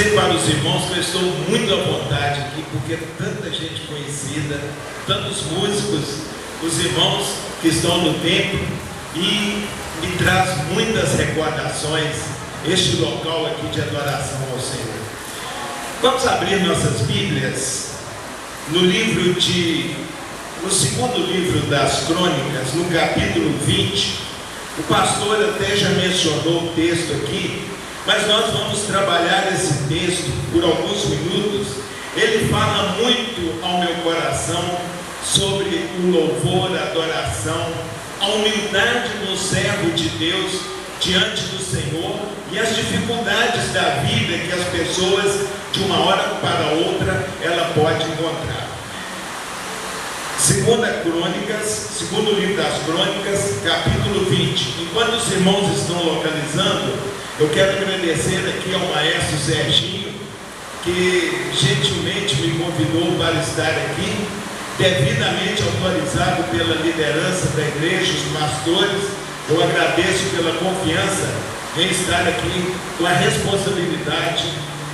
dizer para os irmãos que eu estou muito à vontade aqui, porque tanta gente conhecida, tantos músicos, os irmãos que estão no templo, e me traz muitas recordações este local aqui de adoração ao Senhor. Vamos abrir nossas Bíblias no segundo livro das Crônicas, no capítulo 20. O pastor até já mencionou o texto aqui, mas nós vamos trabalhar esse texto por alguns minutos. Ele fala muito ao meu coração sobre o louvor, a adoração, a humildade do servo de Deus diante do Senhor e as dificuldades da vida que as pessoas, de uma hora para outra, ela pode encontrar. Segundo livro das Crônicas, capítulo 20. Enquanto os irmãos estão localizando, eu quero agradecer aqui ao maestro Serginho, que gentilmente me convidou para estar aqui, devidamente autorizado pela liderança da igreja, os pastores. Eu agradeço pela confiança em estar aqui com a responsabilidade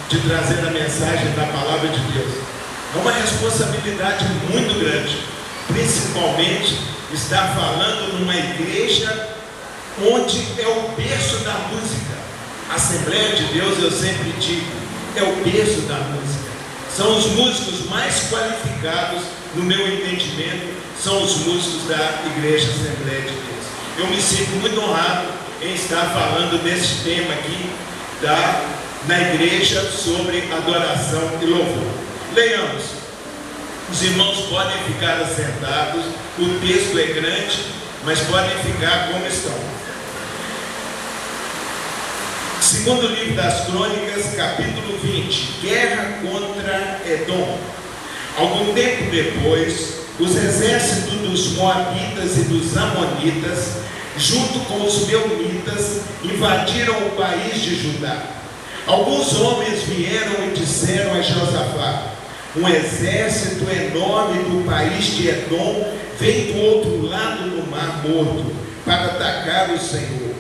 de trazer a mensagem da palavra de Deus. É uma responsabilidade muito grande, principalmente estar falando numa igreja onde é o berço da música. A Assembleia de Deus, eu sempre digo, é o berço da música. São os músicos mais qualificados, no meu entendimento, são os músicos da Igreja Assembleia de Deus. Eu me sinto muito honrado em estar falando desse tema aqui na igreja sobre adoração e louvor. Leiamos. Os irmãos podem ficar assentados, o texto é grande, mas podem ficar como estão. Segundo livro das Crônicas, capítulo 20, guerra contra Edom. Algum tempo depois, os exércitos dos Moabitas e dos Amonitas, junto com os Meunitas, invadiram o país de Judá. Alguns homens vieram e disseram a Josafá: um exército enorme do país de Edom vem do outro lado do Mar Morto para atacar o Senhor.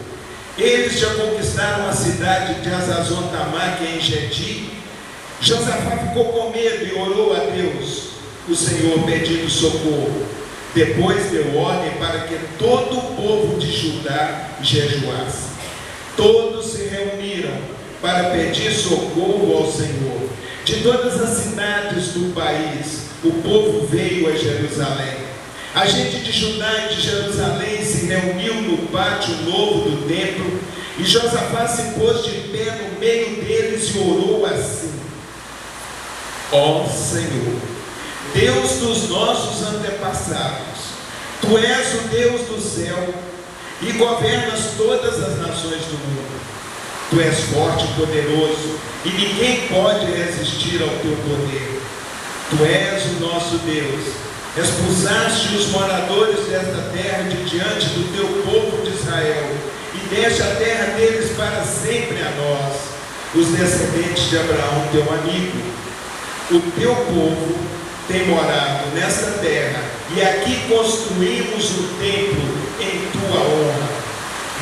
Eles já conquistaram a cidade de Hazazon-Tamar, que é em Gedi. Josafá ficou com medo e orou a Deus, o Senhor, pedindo socorro. Depois deu ordem para que todo o povo de Judá jejuasse. Todos se reuniram para pedir socorro ao Senhor. De todas as cidades do país, o povo veio a Jerusalém. A gente de Judá e de Jerusalém se reuniu no pátio novo do templo, e Josafá se pôs de pé no meio deles e orou assim: ó Senhor, Deus dos nossos antepassados, Tu és o Deus do céu e governas todas as nações do mundo. Tu és forte e poderoso, e ninguém pode resistir ao Teu poder. Tu és o nosso Deus. Expulsaste os moradores desta terra de diante do Teu povo de Israel, e deste a terra deles para sempre a nós, os descendentes de Abraão, Teu amigo. O Teu povo tem morado nesta terra, e aqui construímos o templo em Tua honra.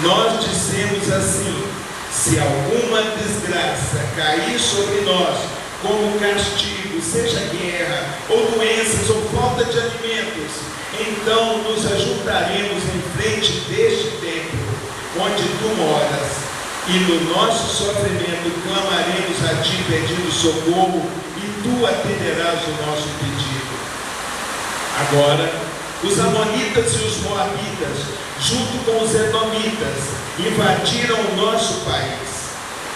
Nós dissemos assim: se alguma desgraça cair sobre nós, como castigo, seja guerra, ou doenças, ou falta de alimentos, então nos ajuntaremos em frente deste templo, onde Tu moras, e no nosso sofrimento clamaremos a Ti pedindo socorro, e Tu atenderás o nosso pedido. Agora, os Amonitas e os Moabitas, junto com os Edomitas, invadiram o nosso país.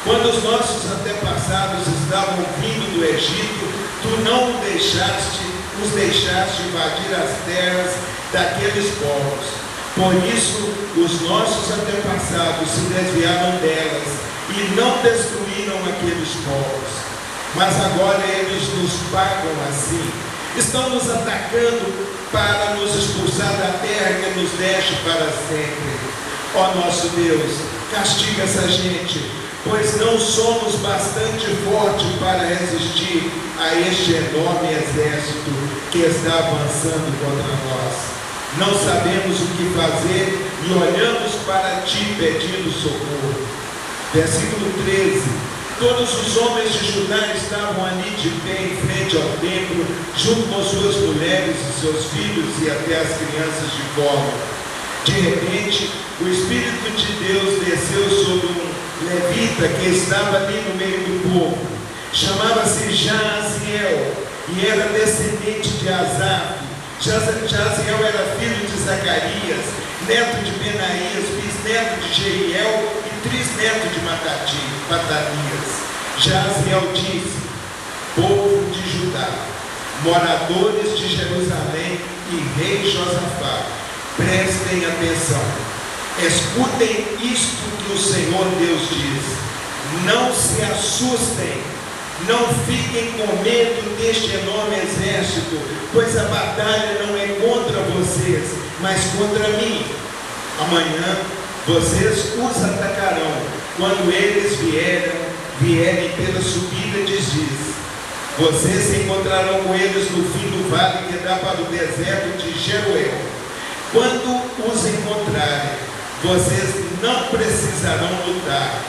Quando os nossos antepassados estavam vindo do Egito, Tu não os deixaste invadir as terras daqueles povos. Por isso, os nossos antepassados se desviaram delas e não destruíram aqueles povos. Mas agora eles nos pagam assim. Estão nos atacando para nos expulsar da terra que nos deste para sempre. Ó nosso Deus, castiga essa gente, pois não somos bastante fortes para resistir a este enorme exército que está avançando contra nós. Não sabemos o que fazer e olhamos para Ti pedindo socorro. Versículo 13. Todos os homens de Judá estavam ali de pé em frente ao templo, junto com suas mulheres e seus filhos e até as crianças de colo. De repente, o Espírito de Deus desceu sobre um levita que estava ali no meio do povo. Chamava-se Jaziel e era descendente de Asaf. Jaziel era filho de Zacarias, neto de Benaías, bisneto de Jeiel e trisneto de Matanias. Jaziel disse: povo de Judá, moradores de Jerusalém e rei Josafá, prestem atenção, escutem isto que o Senhor Deus diz. Não se assustem, não fiquem com medo deste enorme exército, pois a batalha não é contra vocês, mas contra mim. Amanhã vocês os atacarão, quando eles vierem pela subida de Ziz. Vocês se encontrarão com eles no fim do vale que dá para o deserto de Jeruel. Quando os encontrarem, vocês não precisarão lutar.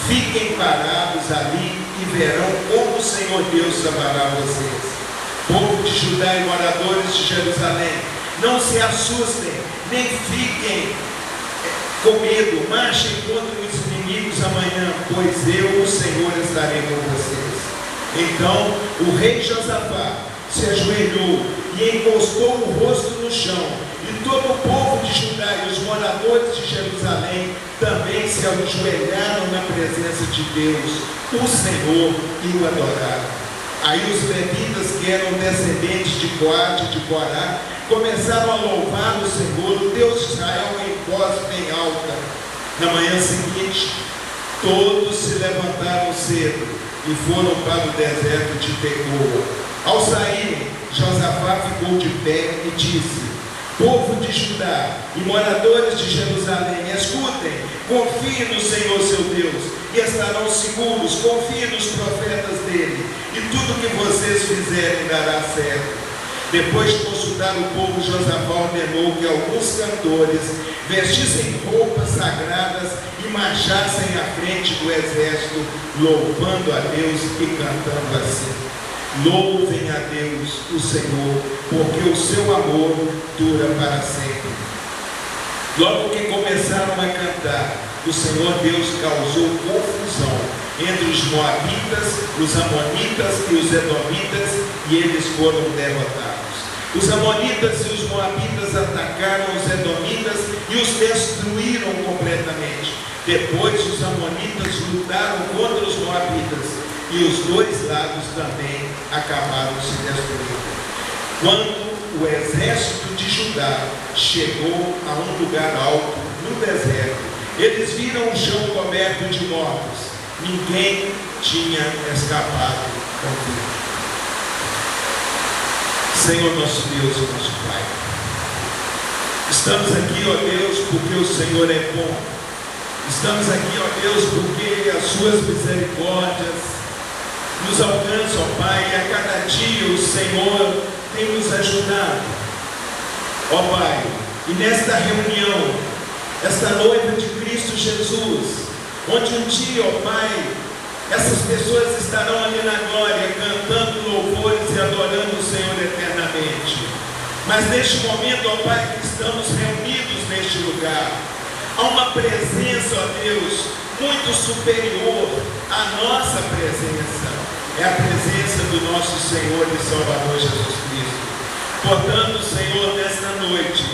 Fiquem parados ali e verão como o Senhor Deus salvará vocês. Povo de Judá e moradores de Jerusalém, não se assustem, nem fiquem com medo. Marchem contra os inimigos amanhã, pois eu, o Senhor, estarei com vocês. Então o rei Josafá se ajoelhou e encostou o rosto no chão. E todo o povo de Judá e os moradores de Jerusalém também se ajoelharam na presença de Deus, o Senhor, e o adoraram. Aí os levitas, que eram descendentes de Coate e de Corá, começaram a louvar o Senhor, o Deus de Israel, em voz bem alta. Na manhã seguinte, todos se levantaram cedo e foram para o deserto de Tecoa. Ao saírem, Josafá ficou de pé e disse: povo de Judá e moradores de Jerusalém, escutem, confiem no Senhor seu Deus e estarão seguros. Confiem nos profetas dele, e tudo que vocês fizerem dará certo. Depois de consultar o povo, Josafá ordenou que alguns cantores vestissem roupas sagradas e marchassem à frente do exército, louvando a Deus e cantando assim: louvem a Deus, o Senhor, porque o seu amor dura para sempre. Logo que começaram a cantar, o Senhor Deus causou confusão entre os moabitas, os amonitas e os edomitas, e eles foram derrotados. Os amonitas e os moabitas atacaram os edomitas e os destruíram completamente. Depois os amonitas lutaram contra os moabitas, e os dois lados também acabaram se destruindo. Quando o exército de Judá chegou a um lugar alto no deserto, eles viram o chão coberto de mortos. Ninguém tinha escapado com vida. Senhor nosso Deus e nosso Pai, estamos aqui, ó Deus, porque o Senhor é bom. Estamos aqui, ó Deus, porque as suas misericórdias nos alcançam, ó Pai, e a cada dia o Senhor tem nos ajudado, ó Pai. E nesta reunião, esta noiva de Cristo Jesus, onde um dia, ó Pai, essas pessoas estarão ali na glória, cantando louvores e adorando o Senhor eternamente. Mas neste momento, ó Pai, que estamos reunidos neste lugar, há uma presença, ó Deus, muito superior à nossa presença. É a presença do nosso Senhor e Salvador Jesus Cristo. Portanto, Senhor, nesta noite,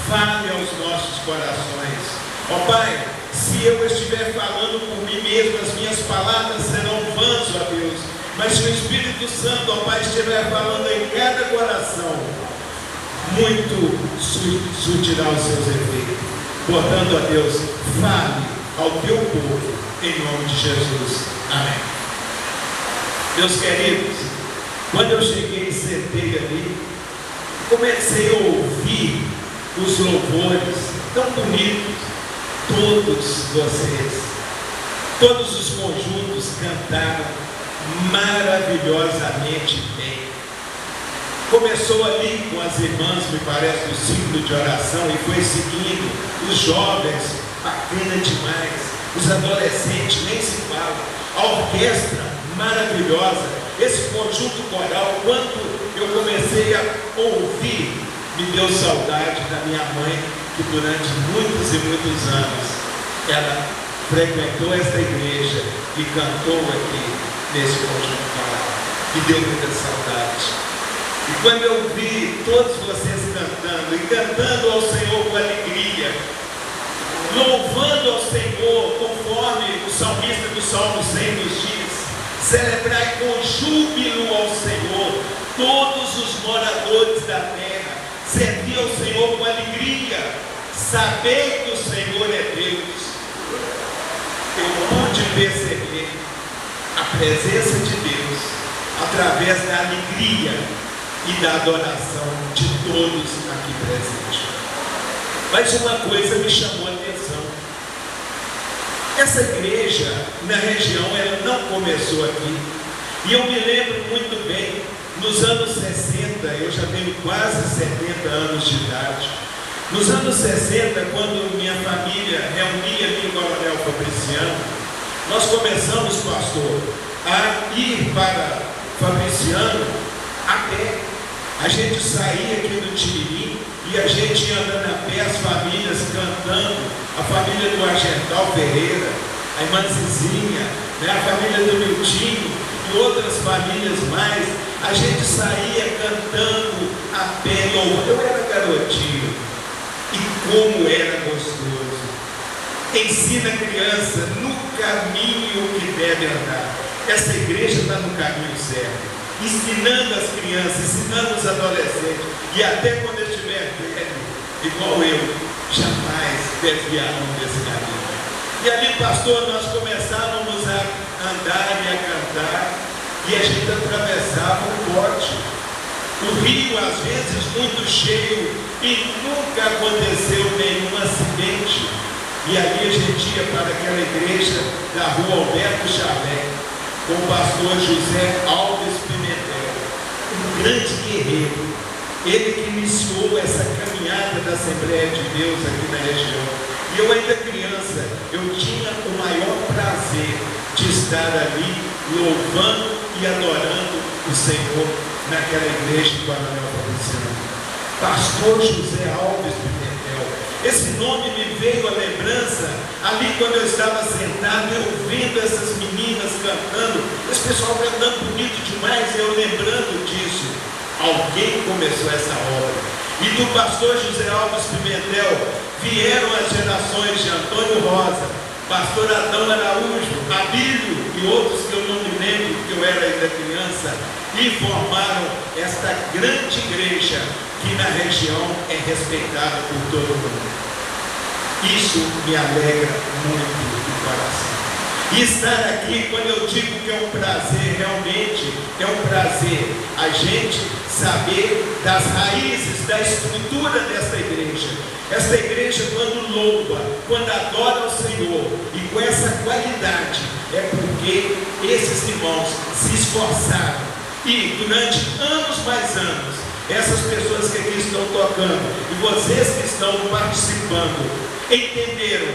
fale aos nossos corações. Ó Pai, se eu estiver falando por mim mesmo, as minhas palavras serão vãs, ó Deus. Mas se o Espírito Santo, ó Pai, estiver falando em cada coração, muito surtirá os seus efeitos. Portanto, ó Deus, fale ao teu povo, em nome de Jesus. Amém. Meus queridos, quando eu cheguei e sentei ali, comecei a ouvir os louvores tão bonitos. Todos vocês, todos os conjuntos cantaram maravilhosamente bem. Começou ali com as irmãs, me parece, do ciclo de oração, e foi seguindo. Os jovens, bacana demais. Os adolescentes, nem se fala. a orquestra maravilhosa, esse conjunto coral. Quando eu comecei a ouvir, me deu saudade da minha mãe, que durante muitos e muitos anos ela frequentou esta igreja e cantou aqui nesse conjunto coral. Me deu muita saudade. E quando eu vi todos vocês cantando, e cantando ao Senhor com alegria, louvando ao Senhor, conforme o salmista do Salmo 100 nos diz, celebrai com júbilo ao Senhor todos os moradores da terra, servi ao Senhor com alegria, sabei que o Senhor é Deus. Eu pude perceber a presença de Deus através da alegria e da adoração de todos aqui presentes. Mas uma coisa me chamou a atenção. Essa igreja na região, ela não começou aqui. E eu me lembro muito bem, nos anos 60, eu já tenho quase 70 anos de idade. Nos anos 60, quando minha família reunia ali em Coronel Fabriciano, nós começamos, pastor, a ir para Fabriciano a pé. A gente saía aqui do Timirim e a gente ia andando a pé, as famílias cantando, a família do Argental Ferreira, a irmã Zizinha, né, a família do Miltinho e outras famílias mais. A gente saía cantando a pé, louvando. Eu era garotinho e como era gostoso. Ensina a criança no caminho que deve andar. Essa igreja está no caminho certo, ensinando as crianças, ensinando os adolescentes, e até quando eu estiver velho, igual eu, jamais desviarão desse caminho. E ali, pastor, nós começávamos a andar e a cantar, e a gente atravessava o bote. O rio, às vezes, muito cheio, e nunca aconteceu nenhum acidente. E ali a gente ia para aquela igreja da rua Alberto Chalé, com o pastor José Alves Pimentel, um grande guerreiro, ele que iniciou essa caminhada da Assembleia de Deus aqui na região. E eu ainda criança, eu tinha o maior prazer de estar ali, louvando e adorando o Senhor naquela igreja de Coronel Fabriciano. Pastor José Alves Pimentel, esse nome me veio à lembrança ali quando eu estava sentado, eu vendo essas meninas cantando, esse pessoal cantando bonito demais, eu lembrando disso. Alguém começou essa obra. E do pastor José Alves Pimentel vieram as gerações de Antônio Rosa, pastor Adão Araújo, Abílio e outros que eu não me lembro, porque eu era ainda criança, e formaram esta grande igreja que na região é respeitada por todo mundo. Isso me alegra muito o coração. E estar aqui, quando eu digo que é um prazer, realmente é um prazer a gente saber das raízes, da estrutura desta igreja. Esta igreja, quando louva, quando adora o Senhor, e com essa qualidade, é porque esses irmãos se esforçaram. E durante anos mais anos, essas pessoas que aqui estão tocando, e vocês que estão participando, entenderam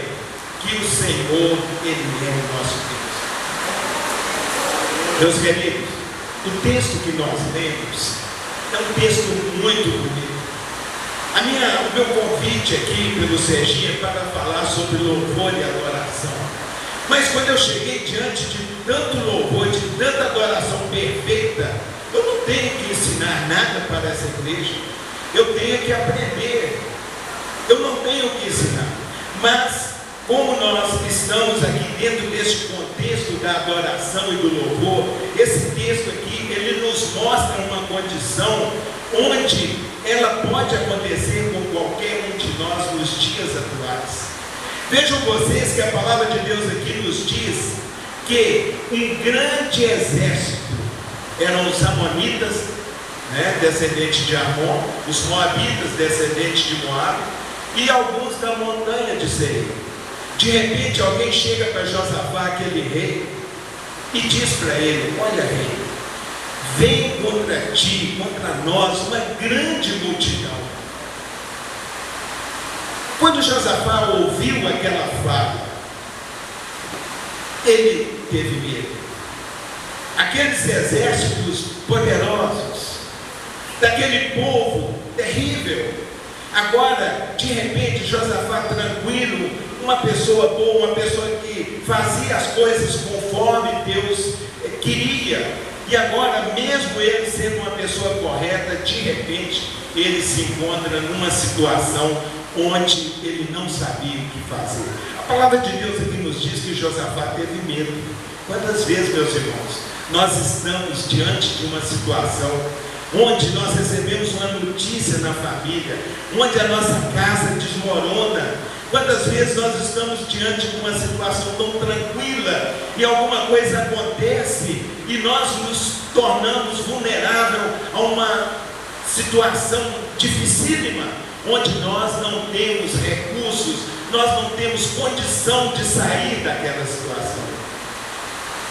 que o Senhor, Ele é o nosso Deus. Meus queridos, o texto que nós lemos é um texto muito bonito. O meu convite aqui pelo Serginho é para falar sobre louvor e adoração. Mas quando eu cheguei diante de tanto louvor, de tanta adoração perfeita, eu não tenho que ensinar nada para essa igreja. Eu tenho que aprender. Eu não tenho que ensinar. Mas como nós estamos aqui dentro deste contexto da adoração e do louvor, esse texto aqui, ele nos mostra uma condição onde ela pode acontecer com qualquer um de nós nos dias atuais. Vejam vocês que a palavra de Deus aqui nos diz que um grande exército eram os amonitas, né, descendentes de Amon, os moabitas, descendentes de Moabe, e alguns da montanha de Seir. De repente alguém chega para Josafá, aquele rei, e diz para ele: olha, rei, vem contra ti, contra nós, uma grande multidão. Quando Josafá ouviu aquela fala, ele teve medo. Aqueles exércitos poderosos, daquele povo terrível. Agora, de repente, Josafá tranquilo, uma pessoa boa, uma pessoa que fazia as coisas conforme Deus queria. E agora, mesmo ele sendo uma pessoa correta, de repente, ele se encontra numa situação onde ele não sabia o que fazer. A palavra de Deus aqui nos diz que Josafá teve medo. Quantas vezes, meus irmãos, nós estamos diante de uma situação onde nós recebemos uma notícia na família, onde a nossa casa desmorona? Quantas vezes nós estamos diante de uma situação tão tranquila e alguma coisa acontece e nós nos tornamos vulneráveis a uma situação dificílima, onde nós não temos recursos, nós não temos condição de sair daquela situação.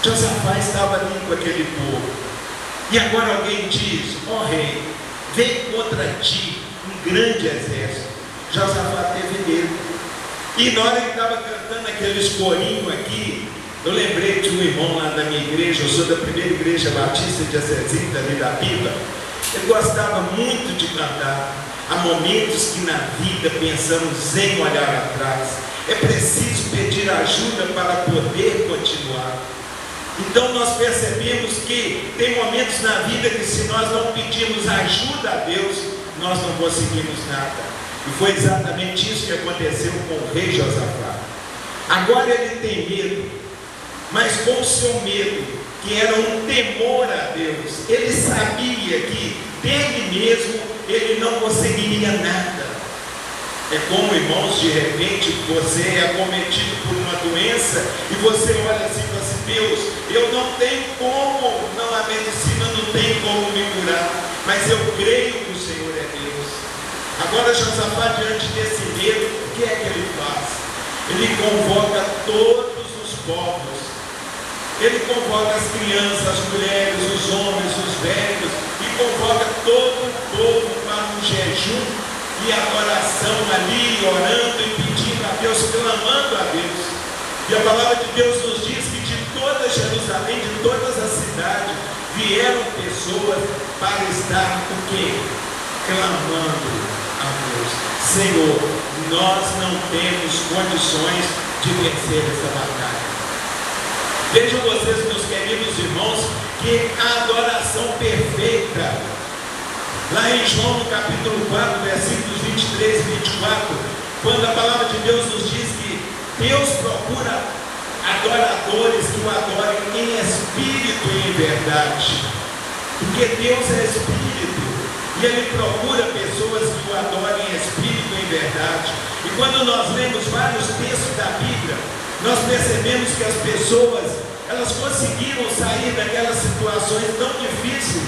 Josafá estava ali com aquele povo, e agora alguém diz: ó rei, vem contra ti um grande exército. Josafá teve medo, e na hora que estava cantando aqueles corinhos aqui, eu lembrei de um irmão lá da minha igreja. Eu sou da primeira igreja batista de Acesita, ali da Pipa. Ele gostava muito de cantar. Há momentos que na vida pensamos em olhar atrás. É preciso pedir ajuda para poder continuar. Então nós percebemos que tem momentos na vida que, se nós não pedirmos ajuda a Deus, nós não conseguimos nada. E foi exatamente isso que aconteceu com o rei Josafá. Agora ele tem medo, mas com o seu medo, que era um temor a Deus, ele sabia que dele mesmo ele não conseguiria nada. É como, irmãos, de repente você é acometido por uma doença e você olha assim e fala assim: Deus, eu não tenho como, não, a medicina não tem como me curar, mas eu creio que o Senhor é Deus. Agora Josafá, diante desse medo, o que é que ele faz? Ele convoca todos os povos, ele convoca as crianças, as mulheres, os homens, os velhos, e convoca todo o povo para um jejum e adoração ali, orando e pedindo a Deus, clamando a Deus. E a palavra de Deus nos diz que de toda Jerusalém, de todas as cidades, vieram pessoas para estar o quê? Clamando a Deus. Senhor, nós não temos condições de vencer essa batalha. Vejam vocês, meus queridos irmãos, que a adoração perfeita, lá em João no capítulo 4, versículos 23 e 24, quando a palavra de Deus nos diz que Deus procura adoradores que o adorem em espírito e em verdade, porque Deus é espírito, e Ele procura pessoas que o adorem em espírito e em verdade. E quando nós lemos vários textos da Bíblia, nós percebemos que as pessoas, elas conseguiram sair daquelas situações tão difíceis,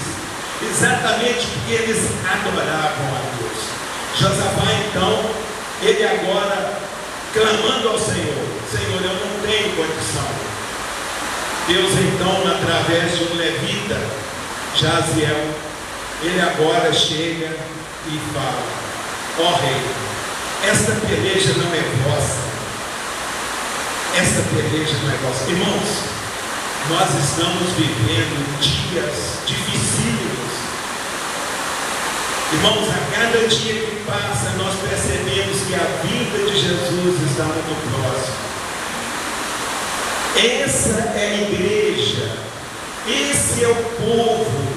exatamente porque eles adoravam a Deus. Josafá, então, ele agora clamando ao Senhor: Senhor, eu não tenho condição. Deus, então, através de um levita, Jaziel, ele agora chega e fala: ó rei, esta peleja não é vossa, esta peleja não é vossa. Irmãos, nós estamos vivendo dias dificílimos. Irmãos, a cada dia que passa, nós percebemos que a vinda de Jesus está muito próxima. Essa é a igreja, esse é o povo,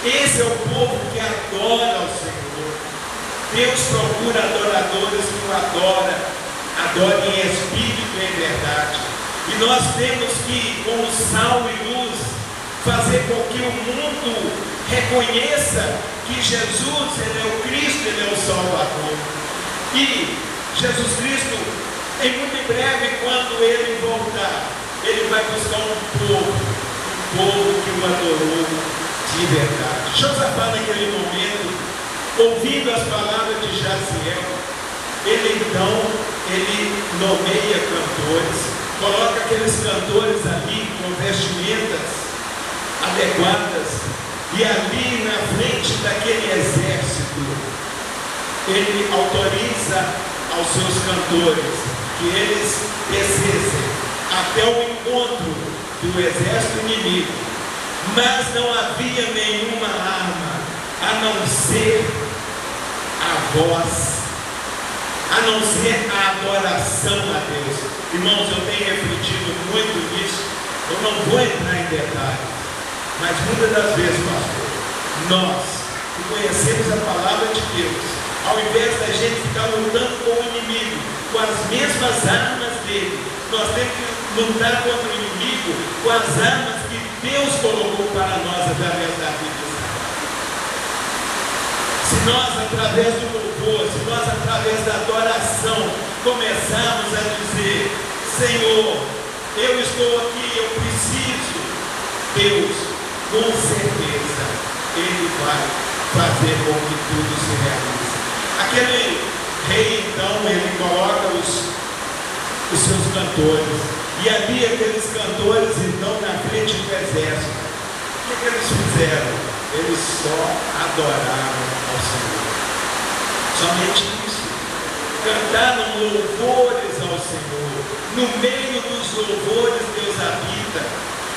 esse é o povo que adora ao Senhor. Deus procura adoradores que o adorem em espírito e em verdade. E nós temos que, como sal e luz, fazer com que o mundo reconheça que Jesus, Ele é o Cristo, Ele é o Salvador. E Jesus Cristo, muito em breve, quando Ele voltar, Ele vai buscar um povo que o adorou de verdade. Josafá, naquele momento, ouvindo as palavras de Jaziel, ele nomeia cantores, coloca aqueles cantores ali com vestimentas adequadas, e ali na frente daquele exército, ele autoriza aos seus cantores que eles descessem até o encontro do exército inimigo, mas não havia nenhuma arma a não ser a voz, a não ser a adoração a Deus. Irmãos, eu tenho refletido muito nisso. Eu não vou entrar em detalhes, mas muitas das vezes, pastor, nós que conhecemos a palavra de Deus, ao invés da gente ficar lutando com o inimigo com as mesmas armas dele, nós temos que lutar contra o inimigo com as armas que Deus colocou para nós através da Bíblia. Se nós, através do louvor, se nós, através da adoração, começarmos a dizer: Senhor, eu estou aqui, eu preciso, Deus, com certeza, Ele vai fazer com que tudo se realize. Aquele rei, então, ele coloca os seus cantores, e havia aqueles cantores, então, na frente do exército. O que eles fizeram? Eles só adoraram ao Senhor. Somente isso. Cantaram louvores ao Senhor. No meio dos louvores Deus habita.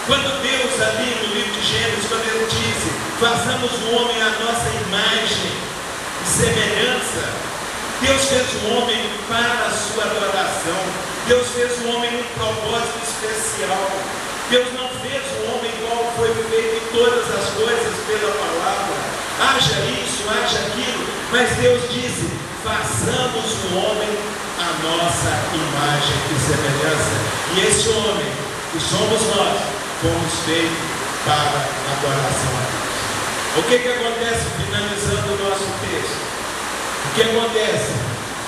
Quando Deus ali no livro de Gênesis, quando Ele disse: façamos o homem à nossa imagem e semelhança, Deus fez o homem para a sua adoração. Deus fez o homem num propósito especial. Deus não fez o homem igual foi feito em todas as coisas pela palavra. Haja isso, haja aquilo. Mas Deus disse: façamos o homem à nossa imagem e semelhança. E esse homem, que somos nós, fomos feitos para a adoração a Deus. O que acontece, finalizando o nosso texto? O que acontece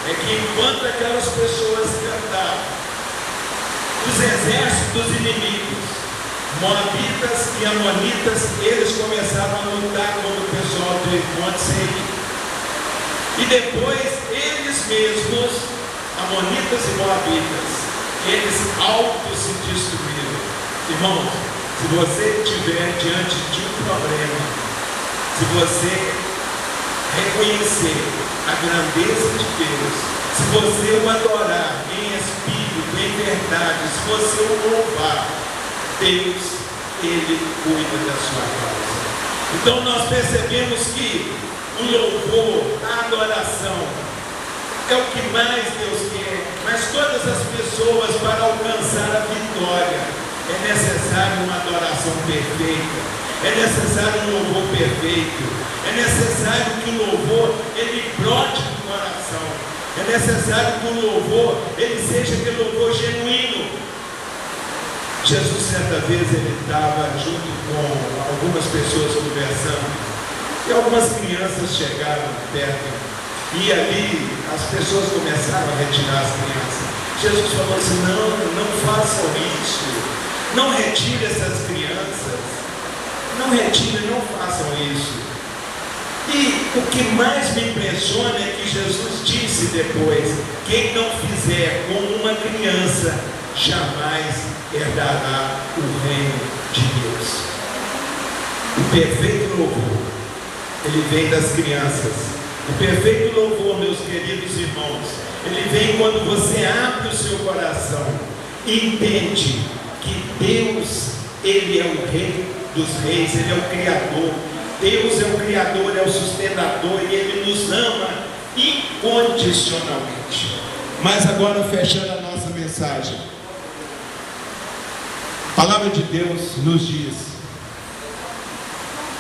é que enquanto aquelas pessoas cantavam, os exércitos inimigos, moabitas e amonitas, eles começaram a lutar contra o pessoal do Monte Seir. E depois eles mesmos, amonitas e moabitas, eles se destruíram. Irmãos, se você estiver diante de um problema, se você reconhecer a grandeza de Deus, se você o adorar em espírito, em verdade, se você o louvar, Deus, Ele cuida da sua causa. Então nós percebemos que o louvor, a adoração, é o que mais Deus quer. Mas todas as pessoas, para alcançar a vitória, é necessário uma adoração perfeita, é necessário um louvor perfeito, é necessário que o louvor ele brote do coração, é necessário que o louvor ele seja aquele louvor genuíno. Jesus, certa vez, ele estava junto com algumas pessoas conversando, e algumas crianças chegaram perto, e ali as pessoas começaram a retirar as crianças. Jesus falou assim: não façam isso, não retire essas crianças, não retire, não façam isso. E o que mais me impressiona é que Jesus disse depois: quem não fizer como uma criança, jamais herdará o reino de Deus. O perfeito louvor, ele vem das crianças. O perfeito louvor, meus queridos irmãos, ele vem quando você abre o seu coração e entende que Deus, Ele é o Rei dos Reis, Ele é o Criador. Deus é o Criador, é o sustentador, e Ele nos ama incondicionalmente. Mas agora, fechando a nossa mensagem, a palavra de Deus nos diz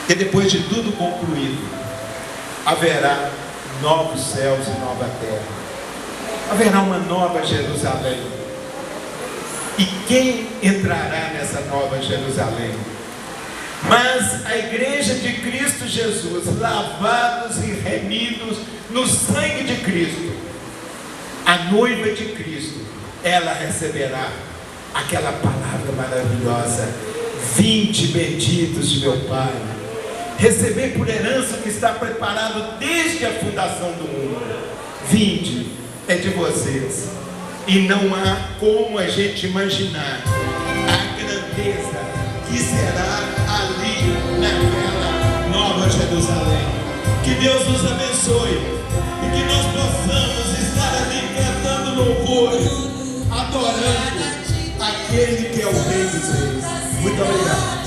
que depois de tudo concluído, haverá novos céus e nova terra. Haverá uma nova Jerusalém. E quem entrará nessa nova Jerusalém? Mas a igreja de Cristo Jesus, lavados e remidos no sangue de Cristo, a noiva de Cristo, ela receberá aquela palavra maravilhosa: vinde benditos de meu Pai, receber por herança o que está preparado desde a fundação do mundo. Vinde, é de vocês. E não há como a gente imaginar a grandeza que será ali naquela nova Jerusalém. Que Deus nos abençoe e que nós possamos estar ali cantando louvores, adorando aquele que é o Rei dos Reis. Muito obrigado.